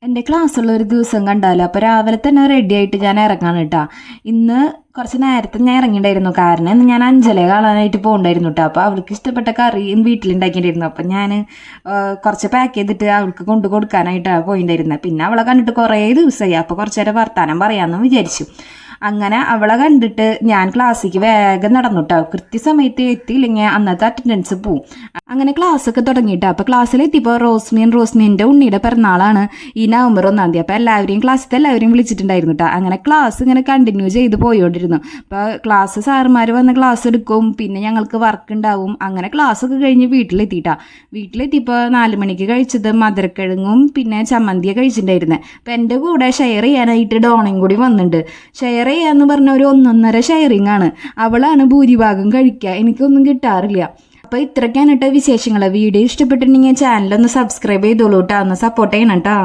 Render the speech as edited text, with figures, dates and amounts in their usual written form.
എൻ്റെ ക്ലാസ്സുള്ള ഒരു ദിവസം കണ്ടാലോ. അപ്പോൾ രാവിലെ തന്നെ റെഡി ആയിട്ട് ഞാൻ ഇറങ്ങാണ് കേട്ടോ. ഇന്ന് കുറച്ച് നേരത്തെ ഞാൻ ഇറങ്ങിയിട്ടുണ്ടായിരുന്നു, കാരണം ഇന്ന് ഞാൻ അഞ്ചലെ കാണാനായിട്ട് പോകണ്ടായിരുന്നു കേട്ടോ. അപ്പോൾ അവൾക്ക് ഇഷ്ടപ്പെട്ട കറിയും വീട്ടിലുണ്ടാക്കിയിട്ടുണ്ടായിരുന്നു. അപ്പം ഞാൻ കുറച്ച് പാക്ക് ചെയ്തിട്ട് അവൾക്ക് കൊണ്ടു കൊടുക്കാനായിട്ടാണ് പോയിട്ടുണ്ടായിരുന്നത്. പിന്നെ അവളെ കണ്ടിട്ട് കുറേ ദിവസമായി, അപ്പോൾ കുറച്ച് നേരം വർത്താനം പറയാമെന്ന് വിചാരിച്ചു. അങ്ങനെ അവളെ കണ്ടിട്ട് ഞാൻ ക്ലാസ്സിലേക്ക് വേഗം നടന്നു കേട്ടോ. കൃത്യസമയത്ത് എത്തിയില്ലെങ്കിൽ അന്നത്തെ അറ്റൻഡൻസ് പോവും. അങ്ങനെ ക്ലാസ്സൊക്കെ തുടങ്ങിയിട്ടോ. അപ്പോൾ ക്ലാസ്സിലെത്തിയപ്പോൾ റോസ്മിൻ്റെ ഉണ്ണിയുടെ പിറന്നാളാണ് ഈ നവംബർ 1-ാം തീയതി. അപ്പോൾ എല്ലാവരെയും വിളിച്ചിട്ടുണ്ടായിരുന്നു കേട്ടോ. അങ്ങനെ ക്ലാസ് ഇങ്ങനെ കണ്ടിന്യൂ ചെയ്ത് പോയോണ്ടിരുന്നു. അപ്പോൾ ക്ലാസ് സാറുമാർ വന്ന് ക്ലാസ് എടുക്കും, പിന്നെ ഞങ്ങൾക്ക് വർക്ക് ഉണ്ടാവും. അങ്ങനെ ക്ലാസ്സൊക്കെ കഴിഞ്ഞ് വീട്ടിലെത്തിയപ്പോൾ 4 മണിക്ക് കഴിച്ചത് മധുരക്കിഴങ്ങും പിന്നെ ചമ്മന്തിയാണ് കഴിച്ചിട്ടുണ്ടായിരുന്നത്. അപ്പോൾ എൻ്റെ കൂടെ ഷെയർ ചെയ്യാനായിട്ട് ഡോണയും കൂടി വന്നിട്ടുണ്ട്. ഷെയർ ചെയ്യാന്ന് പറഞ്ഞ ഒരു 1.5 ഷെയറിംഗ് ആണ്. അവളാണ് ഭൂരിഭാഗം കഴിക്കുക, എനിക്കൊന്നും കിട്ടാറില്ല. അപ്പോൾ ഇത്രയ്ക്കാണ് കേട്ടോ വിശേഷങ്ങൾ. വീഡിയോ ഇഷ്ടപ്പെട്ടിട്ടുണ്ടെങ്കിൽ ചാനലൊന്ന് സബ്സ്ക്രൈബ് ചെയ്തോളൂ കേട്ടോ, ഒന്ന് സപ്പോർട്ട് ചെയ്യണം കേട്ടോ.